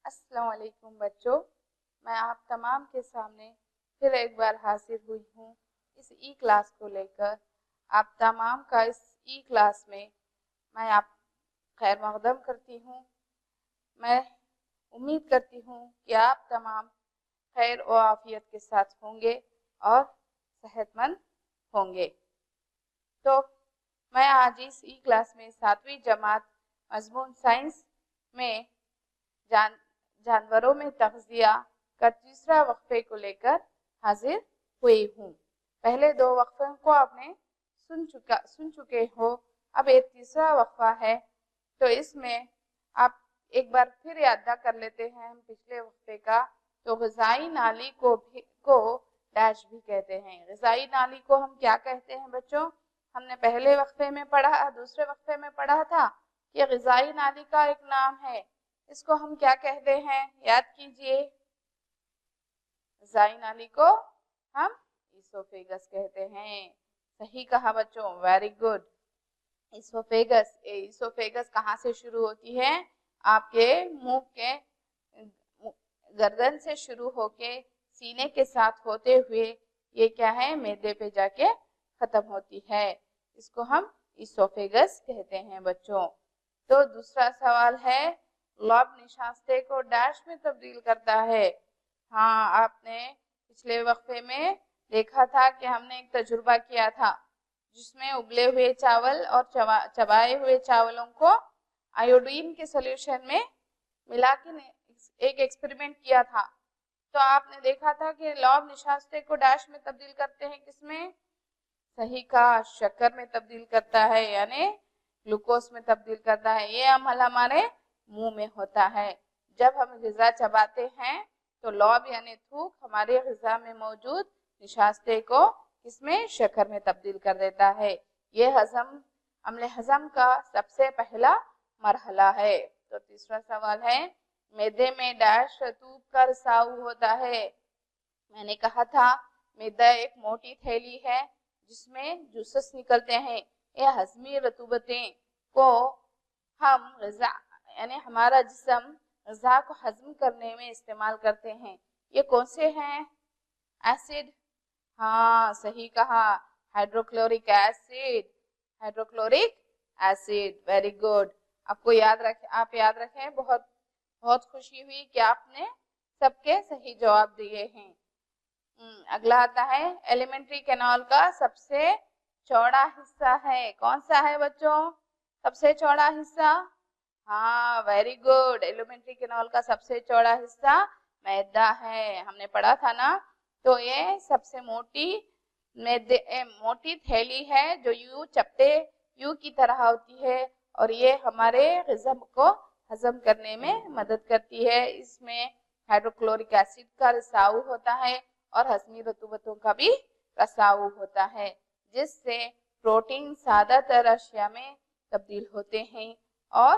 السلام علیکم بچوں، میں آپ تمام کے سامنے پھر ایک بار حاضر ہوئی ہوں اس ای کلاس کو لے کر۔ آپ تمام کا اس ای کلاس میں آپ خیر مقدم کرتی ہوں۔ میں امید کرتی ہوں کہ آپ تمام خیر و عافیت کے ساتھ ہوں گے اور صحت مند ہوں گے۔ تو میں آج اس ای کلاس میں 7ویں جماعت مضمون سائنس میں جانوروں میں تغذیہ کا تیسرا وقفے کو لے کر حاضر ہوئی ہوں۔ پہلے 2 وقفوں کو آپ نے سن چکے ہو، اب ایک تیسرا وقفہ ہے، تو اس میں آپ ایک بار پھر یاد کر لیتے ہیں ہم پچھلے وقفے کا۔ تو غذائی نالی کو ڈیش بھی کہتے ہیں۔ غذائی نالی کو ہم کیا کہتے ہیں بچوں؟ ہم نے پہلے وقفے میں پڑھا، دوسرے وقفے میں پڑھا تھا کہ غذائی نالی کا ایک نام ہے، اس کو ہم کیا کہتے ہیں؟ یاد کیجئے، غذائی نالی کو ہم ایسوفیگس کہتے ہیں۔ صحیح کہا بچوں، ویری گڈ۔ ایسوفیگس کہاں سے شروع ہوتی ہے؟ آپ کے منہ کے گردن سے شروع ہو کے سینے کے ساتھ ہوتے ہوئے یہ کیا ہے؟ معدے پہ جا کے ختم ہوتی ہے، اس کو ہم ایسوفیگس کہتے ہیں بچوں۔ تو دوسرا سوال ہے، لوب نشاستے کو ڈیش میں تبدیل کرتا ہے۔ ہاں، آپ نے پچھلے وقفے میں دیکھا تھا کہ ہم نے ایک تجربہ کیا تھا جس میں ابلے ہوئے چاول اور چبائے ہوئے چاولوں کو آیوڈین کے سولوشن میں ملا کے ایک ایکسپیریمنٹ کیا تھا۔ تو آپ نے دیکھا تھا کہ لوب نشاستے کو ڈیش میں تبدیل کرتے ہیں، کس میں؟ صحیح کہا، شکر میں تبدیل کرتا ہے، یعنی گلوکوز میں تبدیل کرتا ہے۔ یہ عمل ہمارے منہ میں ہوتا ہے۔ جب ہم غذا چباتے ہیں تو لوب یعنی تھوک ہمارے غذا میں موجود نشاستے کو اس میں شکر میں تبدیل کر دیتا ہے۔ یہ عمل ہضم کا سب سے پہلا مرحلہ ہے۔ تو تیسرا سوال ہے، معدے میں ڈیش رطوبت کا رساؤ ہوتا ہے۔ میں نے کہا تھا معدہ ایک موٹی تھیلی ہے جس میں جوسس نکلتے ہیں۔ یہ ہضمی رطوبتیں کو ہم غذا یعنی ہمارا جسم غذا کو ہضم کرنے میں استعمال کرتے ہیں۔ یہ کون سے ہیں؟ ایسڈ، ہاں صحیح کہا، ہائیڈروکلورک ایسڈ، ویری گڈ۔ آپ یاد رکھیں، بہت خوشی ہوئی کہ آپ نے سب کے صحیح جواب دیے ہیں۔ اگلا آتا ہے، ایلیمنٹری کینال کا سب سے چوڑا حصہ ہے، کون سا ہے بچوں؟ سب سے چوڑا حصہ؟ ہاں ویری گڈ، ایلیمنٹری کینال کا سب سے چوڑا حصہ معدہ ہے، ہم نے پڑھا تھا نا۔ تو یہ سب سے موٹی تھیلی ہے جو یو کی طرح ہوتی ہے، اور یہ ہمارے غذا کو ہضم کرنے میں مدد کرتی ہے۔ اس میں ہائیڈروکلورک ایسڈ کا رساؤ ہوتا ہے اور ہضمی رطوبتوں کا بھی رساؤ ہوتا ہے، جس سے پروٹین سادہ تر اشیاء میں تبدیل ہوتے ہیں اور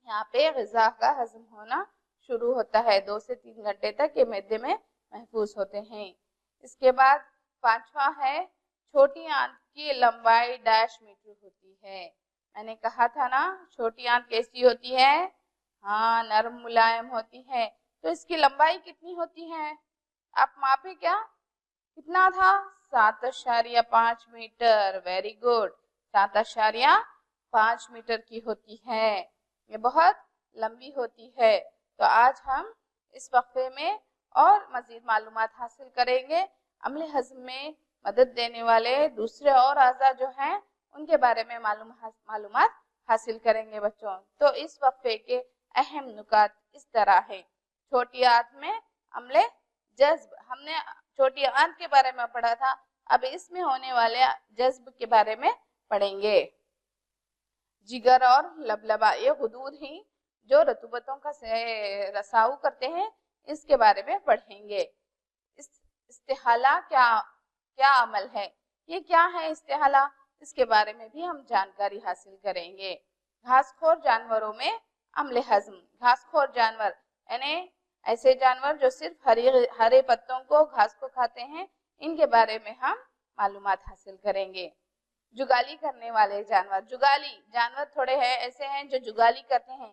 یہاں پہ غذا کا ہضم ہونا شروع ہوتا ہے۔ 2 سے 3 گھنٹے تک یہ معدے میں محفوظ ہوتے ہیں۔ اس کے بعد 5واں ہے، چھوٹی آنت کی لمبائی ڈیش میٹر ہوتی ہے۔ میں نے کہا تھا نا، چھوٹی آنت کیسی ہوتی ہے؟ ہاں نرم ملائم ہوتی ہے۔ تو اس کی لمبائی کتنی ہوتی ہے؟ آپ ماپے کیا؟ کتنا تھا؟ 7.5 میٹر، ویری گڈ، 7.5 میٹر کی ہوتی ہے۔ یہ بہت لمبی ہوتی ہے۔ تو آج ہم اس وقفے میں اور مزید معلومات حاصل کریں گے۔ عمل ہضم میں مدد دینے والے دوسرے اور اعضاء جو ہیں ان کے بارے میں معلومات حاصل کریں گے بچوں۔ تو اس وقفے کے اہم نکات اس طرح ہیں۔ چھوٹی آنت میں عمل جذب، ہم نے چھوٹی آنت کے بارے میں پڑھا تھا، اب اس میں ہونے والے جذب کے بارے میں پڑھیں گے۔ جگر اور لبلبا، یہ حدود ہیں جو رطوبتوں کا رساؤ کرتے ہیں، اس کے بارے میں پڑھیں گے۔ استحالہ کیا عمل ہے؟ یہ کیا ہے استحالہ؟ اس کے بارے میں بھی ہم جانکاری حاصل کریں گے۔ گھاس خور جانوروں میں عمل ہضم، گھاس خور جانور یعنی ایسے جانور جو صرف ہرے پتوں کو گھاس کو کھاتے ہیں، ان کے بارے میں ہم معلومات حاصل کریں گے۔ جگالی کرنے والے جانور، جگالی جانور تھوڑے ہیں ایسے ہیں جو جگالی کرتے ہیں،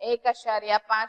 1.5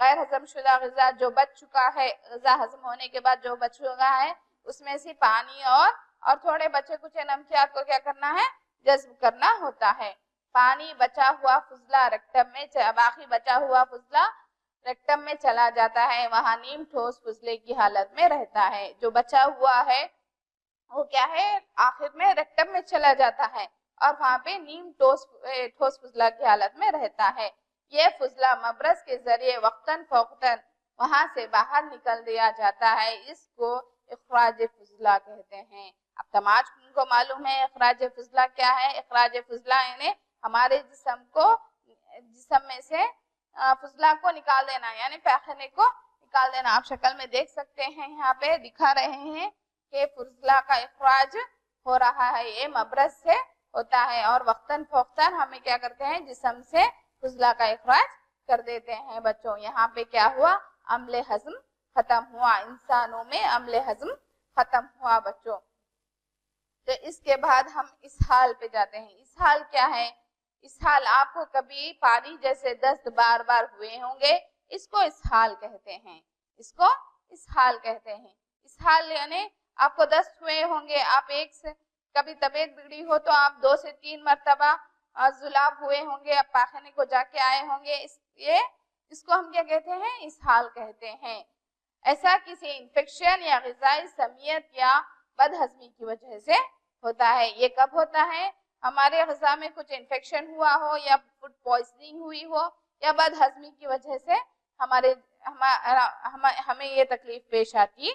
غیر ہضم شدہ غذا جو بچ چکا ہے، غذا ہضم ہونے کے بعد جو بچ چکا ہے اس میں سے پانی اور تھوڑے بچے کچھ نمکیات کو کیا کرنا ہے، جذب کرنا ہوتا ہے۔ پانی بچا ہوا فضلہ ریکٹم میں، باقی بچا ہوا فضلہ ریکٹم میں چلا جاتا ہے، وہاں نیم ٹھوس فضلے کی حالت میں رہتا ہے۔ جو بچا ہوا ہے وہ کیا ہے، آخر میں ریکٹم میں چلا جاتا ہے اور وہاں پہ نیم ٹھوس فضلہ کی حالت میں رہتا ہے۔ یہ فضلہ مبرز کے ذریعے وقتاً فوقتاً وہاں سے باہر نکل دیا جاتا ہے، اس کو اخراج فضلہ کہتے ہیں۔ اب تمام کو معلوم ہے اخراج فضلہ کیا ہے۔ اخراج فضلہ یعنی ہمارے جسم میں سے فضلہ کو نکال دینا، یعنی پیخانے کو نکال دینا۔ آپ شکل میں دیکھ سکتے ہیں، یہاں پہ دکھا رہے ہیں کہ فضلہ کا اخراج ہو رہا ہے، یہ مبرز سے ہوتا ہے اور وقتاً فوقتاً ہمیں کیا کرتے ہیں، جسم سے فضلہ کا اخراج کر دیتے ہیں بچوں۔ یہاں پہ کیا ہوا، عمل ہضم ختم ہوا، انسانوں میں عمل ہضم ختم ہوا بچوں۔ تو اس کے بعد ہم اسہال پہ جاتے ہیں۔ اسہال کیا ہے؟ اسہال آپ کو کبھی پانی جیسے دست بار بار ہوئے ہوں گے، اس کو اسہال کہتے ہیں، اس کو اسہال کہتے ہیں۔ اسہال یعنی آپ کو دست ہوئے ہوں گے، آپ کبھی طبیعت بگڑی ہو تو آپ 2 سے 3 مرتبہ جلاب ہوئے ہوں گے، آپ پاخانے کو جا کے آئے ہوں گے، اس کو ہم کیا کہتے ہیں، اسہال کہتے ہیں۔ ایسا کسی انفیکشن یا غذائی سمیت یا بد ہضمی کی وجہ سے ہوتا ہے۔ یہ کب ہوتا ہے؟ ہمارے غذا میں کچھ انفیکشن ہوا ہو یا فوڈ پوائزننگ ہوئی ہو یا بد ہضمی کی وجہ سے ہمیں یہ تکلیف پیش آتی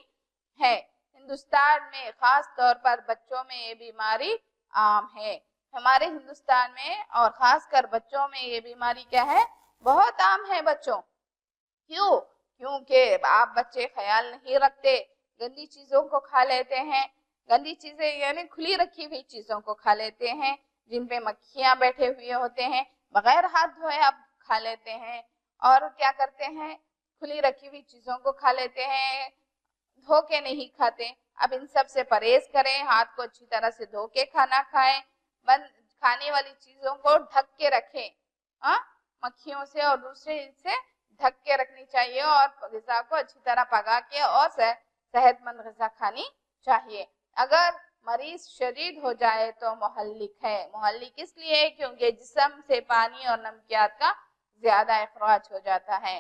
ہے۔ ہندوستان میں خاص طور پر بچوں میں یہ بیماری عام ہے۔ ہمارے ہندوستان میں اور خاص کر بچوں میں یہ بیماری کیا ہے، بہت عام ہے بچوں۔ کیوں؟ کیونکہ آپ بچے خیال نہیں رکھتے، گندی چیزوں کو کھا لیتے ہیں، گندی چیزیں یعنی کھلی رکھی ہوئی چیزوں کو کھا لیتے ہیں جن پہ مکھیاں بیٹھے ہوئے ہوتے ہیں، بغیر ہاتھ دھوئے آپ کھا لیتے ہیں، اور کیا کرتے ہیں، کھلی رکھی ہوئی چیزوں کو کھا لیتے ہیں، دھو کے نہیں کھاتے۔ اب ان سب سے پرہیز کریں، ہاتھ کو اچھی طرح سے دھو کے کھانا کھائیں، کھانے والی چیزوں کو ڈھک کے رکھیں، مکھیوں سے اور دوسرے سے ڈھک کے رکھنی چاہیے، اور غذا کو اچھی طرح پکا کے اور صحت مند غذا کھانی چاہیے۔ اگر مریض شدید ہو جائے تو محلک ہے۔ محلک اس لیے کیونکہ جسم سے پانی اور نمکیات کا زیادہ اخراج ہو جاتا ہے۔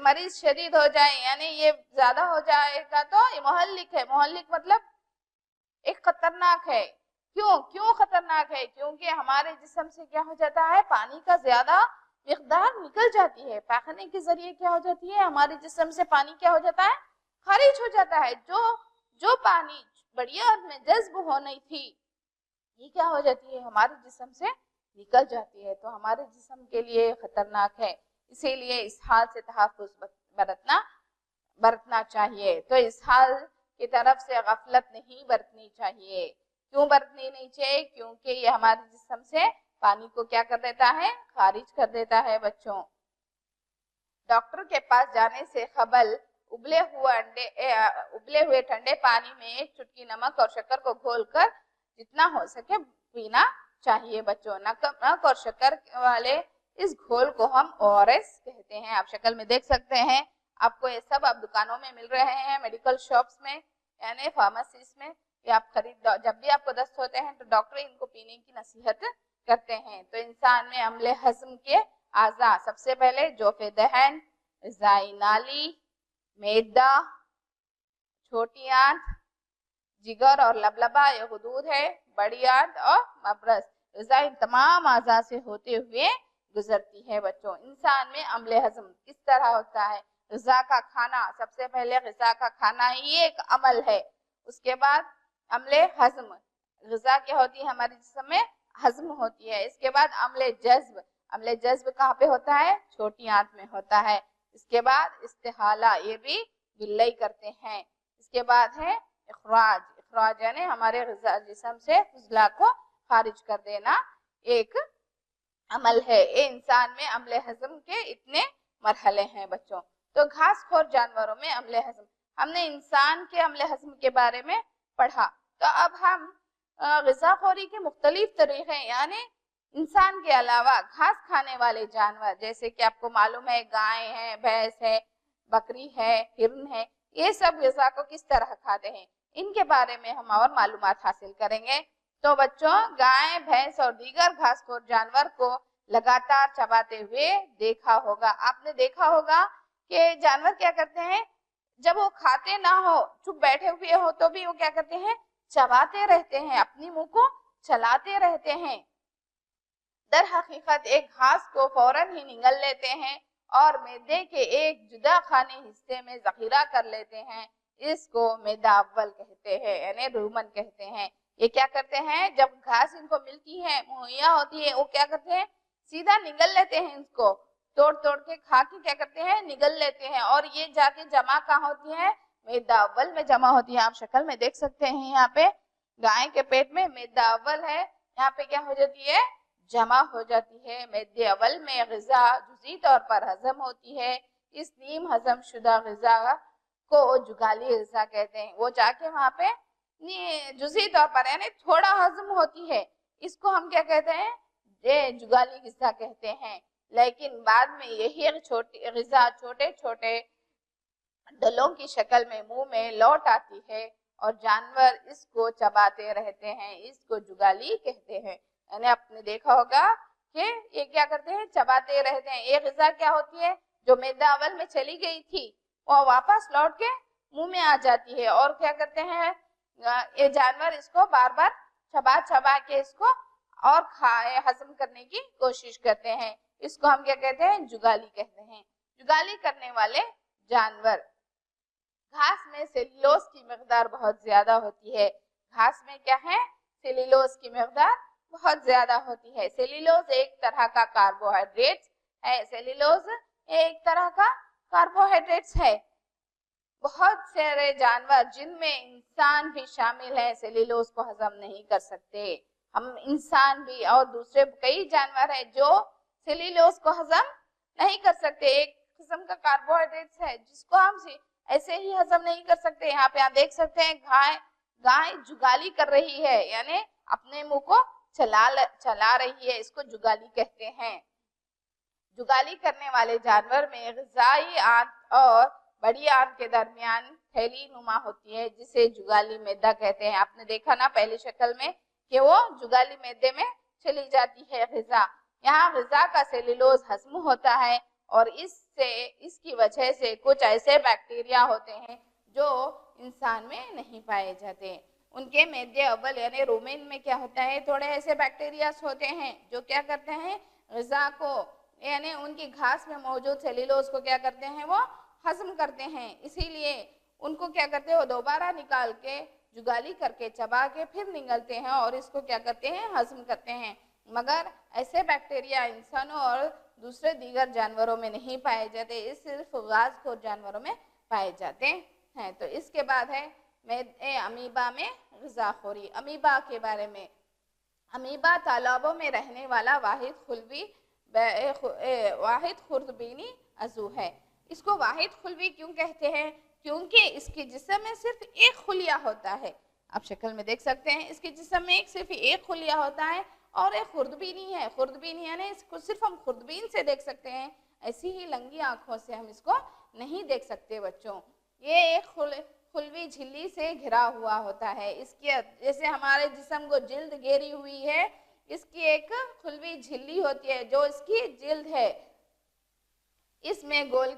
مریض شدید ہو جائے یعنی یہ زیادہ ہو جائے گا تو یہ محلک ہے۔ محلک مطلب ایک خطرناک ہے۔ کیوں خطرناک ہے؟ کیونکہ ہمارے جسم سے کیا ہو جاتا ہے، پانی کا زیادہ مقدار نکل جاتی ہے، پیخانے کے ذریعے کیا ہو جاتی ہے، ہمارے جسم سے پانی کیا ہو جاتا ہے، خارج ہو جاتا ہے۔ جو پانی بڑی عدد میں جذب ہونی تھی، یہ کیا ہو جاتی ہے، ہمارے جسم سے نکل جاتی ہے، تو ہمارے جسم کے لیے خطرناک ہے۔ اسی لیے اسہال سے تحفظ برتنا چاہیے۔ تو اسہال کی طرف سے غفلت نہیں برتنی چاہیے۔ کیوں برتنی نہیں چاہیے؟ کیونکہ یہ ہمارے جسم سے پانی کو کیا کر دیتا ہے، خارج کر دیتا ہے بچوں۔ ڈاکٹر کے پاس جانے سے قبل ابلے ہوئے ٹھنڈے پانی میں ایک چٹکی نمک اور شکر کو گھول کر جتنا ہو سکے پینا چاہیے بچوں۔ نمک اور شکر والے اس گھول کو ہم ORS کہتے ہیں۔ آپ شکل میں دیکھ سکتے ہیں، آپ کو یہ سب اب دکانوں میں مل رہے ہیں، میڈیکل شاپس میں یعنی فارمیسیز میں، یہ آپ جب بھی آپ کو دست ہوتے ہیں تو ڈاکٹر ان کو پینے کی نصیحت کرتے ہیں۔ تو انسان میں عمل ہضم کے اعضاء سب سے پہلے جوف دہن، غذائی نالی، معدہ، چھوٹی آنت، جگر اور لبلبہ یہ حدود ہے، بڑی آنت اور مبرز۔ غذا ان تمام اعضاء سے ہوتے ہوئے گزرتی ہے بچوں۔ انسان میں عمل ہضم کس طرح ہوتا ہے؟ غذا کا کھانا، سب سے پہلے غذا کا کھانا ہی ایک عمل ہے۔ اس کے بعد عمل ہضم، غذا کیا ہوتی ہے، ہمارے جسم میں ہضم ہوتی ہے۔ اس کے بعد عمل جذب، عمل جذب کہاں پہ ہوتا ہے، چھوٹی آنت میں ہوتا ہے۔ اس کے بعد استحالہ، یہ بھی بلّی کرتے ہیں۔ اس کے بعد ہے اخراج یعنی ہمارے جسم سے فضلہ کو خارج کر دینا، ایک عمل ہے۔ یہ انسان میں عمل ہضم کے اتنے مرحلے ہیں بچوں۔ تو گھاس خور جانوروں میں عمل ہضم، ہم نے انسان کے عمل ہضم کے بارے میں پڑھا۔ تو اب ہم غذا خوری کے مختلف طریقے یعنی انسان کے علاوہ گھاس کھانے والے جانور جیسے کہ آپ کو معلوم ہے گائے ہے، بھینس ہے، بکری ہے، ہرن ہے، یہ سب غذا کو کس طرح کھاتے ہیں ان کے بارے میں ہم اور معلومات حاصل کریں گے۔ تو بچوں، گائے، بھینس اور دیگر گھاس خور جانور کو لگاتار چباتے ہوئے دیکھا ہوگا۔ آپ نے دیکھا ہوگا کہ جانور کیا کرتے ہیں، جب وہ کھاتے نہ ہو، چپ بیٹھے ہوئے ہو تو بھی وہ کیا کرتے ہیں، چباتے رہتے ہیں، اپنی منہ کو چلاتے رہتے ہیں۔ در حقیقت ایک گھاس کو فوراً ہی نگل لیتے ہیں اور معدے کے ایک جدا خانے حصے میں ذخیرہ کر لیتے ہیں، اس کو معدہ اول کہتے ہیں، یعنی رومن کہتے ہیں۔ یہ کیا کرتے ہیں، جب گھاس ان کو ملتی ہے، مہیا ہوتی ہے، وہ کیا کرتے ہیں، سیدھا نگل لیتے ہیں، اس کو توڑ توڑ کے کھا کے کیا کرتے ہیں، نگل لیتے ہیں، اور یہ جا کے جمع کہاں ہوتی ہے، معدہ اول میں جمع ہوتی ہے۔ آپ شکل میں دیکھ سکتے ہیں، یہاں پہ گائے کے پیٹ میں معدہ اول ہے، یہاں پہ کیا ہو جاتی ہے، جمع ہو جاتی ہے۔ معدے اول میں غذا جزئی طور پر ہضم ہوتی ہے، اس نیم ہضم شدہ غذا کو جگالی غذا کہتے ہیں۔ وہ جا کے وہاں پہ جزئی طور پر یعنی تھوڑا ہضم ہوتی ہے، اس کو ہم کیا کہتے ہیں، جگالی غذا کہتے ہیں۔ لیکن بعد میں یہی غذا چھوٹے چھوٹے دلوں کی شکل میں منہ میں لوٹ آتی ہے اور جانور اس کو چباتے رہتے ہیں، اس کو جگالی کہتے ہیں۔ یعنی آپ نے دیکھا ہوگا کہ یہ کیا کرتے ہیں، چباتے رہتے ہیں۔ یہ غذا کیا ہوتی ہے، جو معدہ اول میں چلی گئی تھی وہ واپس لوٹ کے منہ میں آ جاتی ہے، اور کیا کرتے ہیں یہ جانور اس کو بار بار چبا چبا کے اس کو اور ہضم کرنے کی کوشش کرتے ہیں۔ اس کو ہم کیا کہتے ہیں، جگالی کہتے ہیں۔ جگالی کرنے والے جانور، گھاس میں سیلولوز کی مقدار بہت زیادہ ہوتی ہے۔ گھاس میں کیا ہے، سیلولوز کی مقدار بہت زیادہ ہوتی ہے۔ سیلولوز ایک طرح کا کاربوہائیڈریٹ ہے، سیلولوز ایک طرح کا کاربوہائیڈریٹ ہے۔ بہت سارے جانور جن میں انسان بھی شامل ہے سیلولوز کو ہضم نہیں کر سکتے۔ ہم انسان بھی اور دوسرے کئی جانور ہیں جو سیلولوز کو ہضم نہیں کر سکتے۔ ایک قسم کا کاربوہائیڈریٹ ہے جس کو ہم ایسے ہی ہضم نہیں کر سکتے۔ یہاں پہ آپ دیکھ سکتے ہیں گائے جگالی کر رہی ہے، یعنی اپنے منہ کو چلا رہی ہے، اس کو جگالی کہتے ہیں۔ جگالی کرنے والے جانور میں غذائی آنت اور بڑی آنت کے درمیان تھیلی نما ہوتی ہے، جسے جگالی معدہ کہتے ہیں۔ آپ نے دیکھا نا پہلی شکل میں کہ وہ جگالی معدے میں چلی جاتی ہے غذا۔ یہاں غذا کا سیلولوز ہضم ہوتا ہے اور اس کی وجہ سے کچھ ایسے بیکٹیریا ہوتے ہیں جو انسان میں نہیں پائے جاتے۔ ان کے معدے اول یعنی رومن میں کیا ہوتا ہے، تھوڑے ایسے بیکٹیریاز ہوتے ہیں جو کیا کرتے ہیں، غذا کو یعنی ان کی گھاس میں موجود سیلولوز کو کیا کرتے ہیں، وہ ہضم کرتے ہیں۔ اسی لیے ان کو کیا کرتے ہیں، وہ دوبارہ نکال کے جگالی کر کے چبا کے پھر نگلتے ہیں اور اس کو کیا کرتے ہیں، ہضم کرتے ہیں۔ مگر ایسے بیکٹیریا انسانوں اور دوسرے دیگر جانوروں میں نہیں پائے جاتے، یہ صرف گھاس خور جانوروں میں پائے جاتے ہیں۔ تو اس کے بعد ہے امیبا میں غذا خوری۔ امیبا کے بارے میں، امیبا تالابوں میں رہنے والا واحد خوردبینی عضو ہے۔ اس کو واحد خلوی کیوں کہتے ہیں، کیونکہ اس کے جسم میں صرف ایک خلیہ ہوتا ہے۔ آپ شکل میں دیکھ سکتے ہیں اس کے جسم میں صرف ایک خلیہ ہوتا ہے اور ایک خوردبینی ہے۔ خوردبینی یعنی اس کو صرف ہم خوردبین سے دیکھ سکتے ہیں، ایسی ہی لنگی آنکھوں سے ہم اس کو نہیں دیکھ سکتے بچوں۔ یہ ایک خلوی جھلی سے گھرا ہوا ہوتا ہے۔ اس کی جیسے ہمارے جسم کو جلد گھیری ہوئی ہے، اس کی ایک خلوی جھلی ہوتی ہے جو اس کی جلد ہے۔ اس میں گول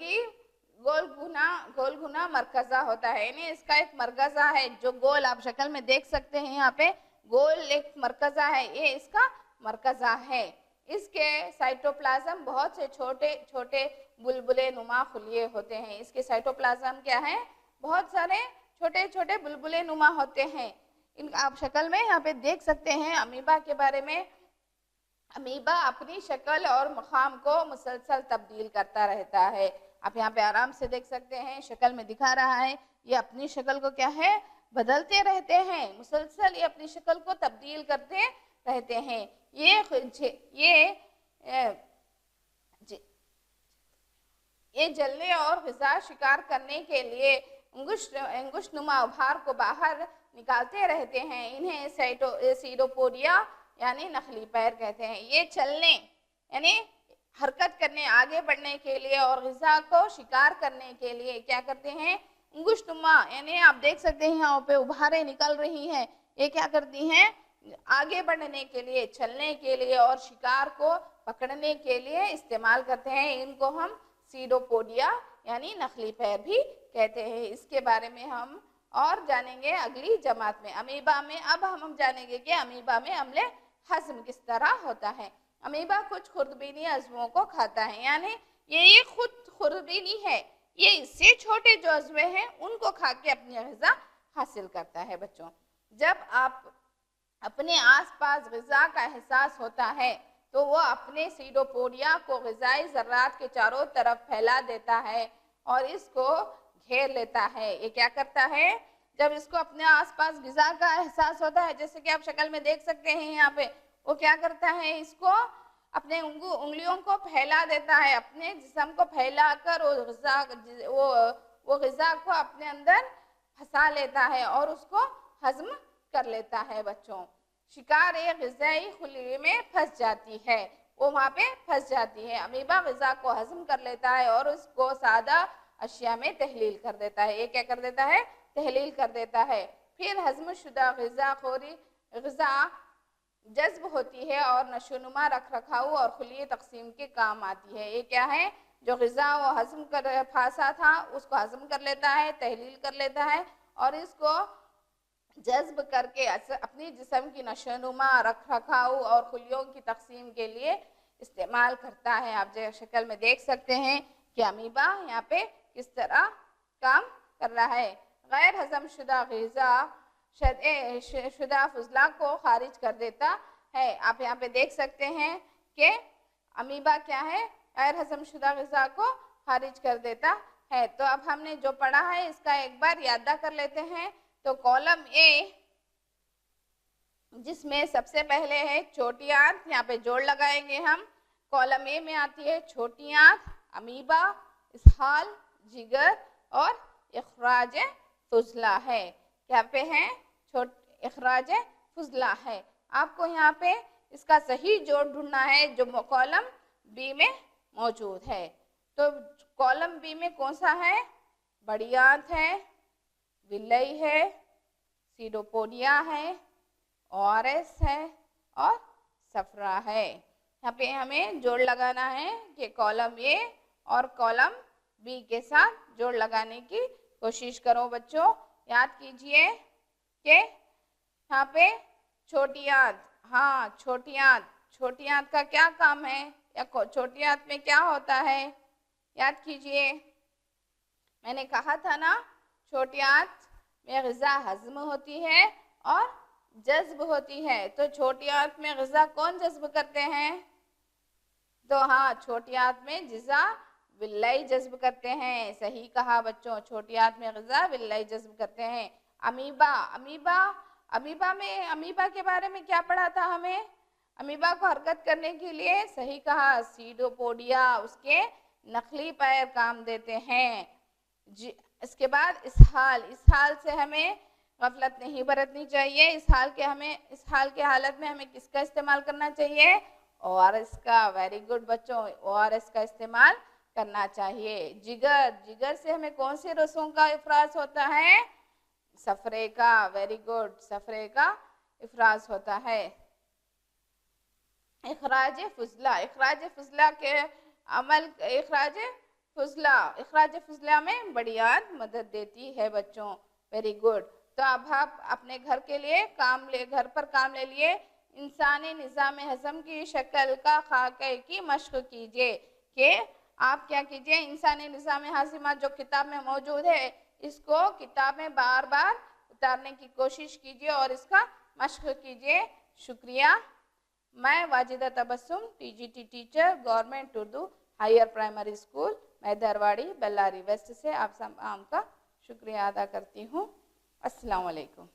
گھنا مرکزہ ہوتا ہے، یعنی اس کا ایک مرکزہ ہے جو گول، آپ شکل میں دیکھ سکتے ہیں یہاں پہ گول ایک مرکزہ ہے، یہ اس کا مرکزہ ہے۔ اس کے سائٹوپلازم بہت سے چھوٹے چھوٹے بلبلے نما خلیے ہوتے ہیں۔ اس کے سائٹوپلازم کیا ہے، بہت سارے چھوٹے چھوٹے بلبلے نما ہوتے ہیں۔ آپ شکل میں یہاں پہ دیکھ سکتے ہیں امیبا کے بارے میں۔ امیبا اپنی شکل اور مقام کو مسلسل تبدیل کرتا رہتا ہے۔ آپ یہاں پہ آرام سے دیکھ سکتے ہیں، شکل میں دکھا رہا ہے، یہ اپنی شکل کو کیا ہے، بدلتے رہتے ہیں، مسلسل یہ اپنی شکل کو تبدیل کرتے رہتے ہیں۔ یہ جلنے اور غذا شکار کرنے کے لیے انگشت نما ابھار کو باہر نکالتے رہتے ہیں۔ انہیں سیروپودیا یعنی نخلی پیر کہتے ہیں. یہ چلنے یعنی حرکت کرنے، آگے بڑھنے کے لیے اور غذا کو شکار کرنے کے لیے کیا کرتے ہیں؟ انگشتما یعنی آپ دیکھ سکتے ہیں یہاں پہ ابھاریں نکل رہی ہیں. یہ کیا کرتی ہیں؟ آگے بڑھنے کے لیے، چلنے کے لیے اور شکار کو پکڑنے کے لیے استعمال کرتے ہیں. ان کو ہم سیڈوپوڈیا یعنی نخلی پیر بھی کہتے ہیں. اس کے بارے میں ہم اور جانیں گے اگلی جماعت میں. امیبا میں اب ہم جانیں گے کہ امیبا میں عمل ہضم کس طرح ہوتا ہے. امیبا کچھ خردبینی عضووں کو کھاتا ہے، یعنی یہ خود خردبینی ہے، یہ اس سے چھوٹے جو عضوے ہیں ان کو کھا کے اپنی غذا حاصل کرتا ہے. بچوں، جب آپ اپنے آس پاس غذا کا احساس ہوتا ہے تو وہ اپنے سیڈوپوڈیا کو غذائی ذرات کے چاروں طرف پھیلا دیتا ہے اور اس کو گھیر لیتا ہے. یہ کیا کرتا ہے؟ جب اس کو اپنے آس پاس غذا کا احساس ہوتا ہے، جیسے کہ آپ شکل میں دیکھ سکتے ہیں یہاں پہ، وہ کیا کرتا ہے؟ اس کو اپنے انگلیوں کو پھیلا دیتا ہے، اپنے جسم کو پھیلا کر وہ غذا کو اپنے اندر پھنسا لیتا ہے اور اس کو ہضم کر لیتا ہے. بچوں، شکار ایک غذائی خلیے میں پھنس جاتی ہے، وہ وہاں پہ پھنس جاتی ہے. امیبا غذا کو ہضم کر لیتا ہے اور اس کو سادہ اشیاء میں تحلیل کر دیتا ہے. یہ کیا کر دیتا ہے؟ تحلیل کر دیتا ہے. پھر ہضم شدہ غذا جذب ہوتی ہے اور نشوونما، رکھ رکھاؤ اور خلیے تقسیم کے کام آتی ہے. یہ کیا ہے؟ جو غذا وہ ہضم کر پھانسا تھا اس کو ہضم کر لیتا ہے، تحلیل کر لیتا ہے اور اس کو جذب کر کے اپنی جسم کی نشوونما، رکھ رکھاؤ اور خلیوں کی تقسیم کے لیے استعمال کرتا ہے. آپ جو شکل میں دیکھ سکتے ہیں کہ امیبا یہاں پہ کس طرح کام کر رہا ہے. غیر ہضم شدہ غذا شدہ فضلہ کو خارج کر دیتا ہے. آپ یہاں پہ دیکھ سکتے ہیں کہ امیبا کیا ہے؟ غیر ہضم شدہ غذا کو خارج کر دیتا ہے. تو اب ہم نے جو پڑھا ہے اس کا ایک بار یاددہ کر لیتے ہیں. تو کالم اے جس میں سب سے پہلے ہے چھوٹی آنت، یہاں پہ جوڑ لگائیں گے ہم. کالم اے میں آتی ہے چھوٹی آنت، امیبا، اسہال، جگر اور اخراج فضلہ ہے. کیا پہ ہے؟ اخراج فضلہ ہے. آپ کو یہاں پہ اس کا صحیح جوڑ ڈھونڈنا ہے جو کالم بی میں موجود ہے. تو کالم بی میں کون سا ہے؟ بڑی آنت ہے، ولائی ہے، سیڈوپوڈیا ہے، اورس ہے اور صفرا ہے. یہاں پہ ہمیں جوڑ لگانا ہے کہ کالم اے اور کالم بی کے ساتھ جوڑ لگانے کی کوشش کرو. بچوں یاد کیجئے کہ یہاں پہ چھوٹی آنت، ہاں چھوٹی آنت کا کیا کام ہے یا چھوٹی آنت میں کیا ہوتا ہے؟ یاد کیجئے، میں نے کہا تھا نا چھوٹی آنت میں غذا ہضم ہوتی ہے اور جذب ہوتی ہے. تو چھوٹی آنت میں غذا کون جذب کرتے ہیں؟ تو ہاں چھوٹی آنت میں غذا ولائی جذب کرتے ہیں. صحیح کہا بچوں، چھوٹی آنت میں غذا ولائی جذب کرتے ہیں. امیبا کے بارے میں کیا پڑھا تھا ہمیں؟ امیبا کو حرکت کرنے کے لیے صحیح کہا سیڈوپوڈیا، اس کے نخلی پیر کام دیتے ہیں. اس کے بعد اسہال سے ہمیں غفلت نہیں برتنی چاہیے. اسہال کے حالت میں ہمیں کس کا استعمال کرنا چاہیے؟ ORS کا. ویری گڈ بچوں، ORS کا استعمال کرنا چاہیے. جگر سے ہمیں کون سے رسوں کا افراز ہوتا ہے؟ صفرے کا. ویری گڈ، صفرے کا افراز ہوتا ہے. اخراج فضلہ کے عمل، اخراج فضلہ میں بڑی آنت مدد دیتی ہے. بچوں ویری گڈ. تو اب آپ اپنے گھر پر کام لے لیے. انسانی نظام ہضم کی شکل کا خاکے کی مشق کیجئے کہ آپ کیا کیجئے، انسانی نظام ہاضمہ جو کتاب میں موجود ہے اس کو کتاب میں بار بار اتارنے کی کوشش کیجئے اور اس کا مشق کیجئے. شکریہ. میں Wajida Tabassum, TGT teacher, government Urdu higher primary school Medarwadi, Ballari west سے آپ سب کا شکریہ ادا کرتی ہوں. السلام علیکم.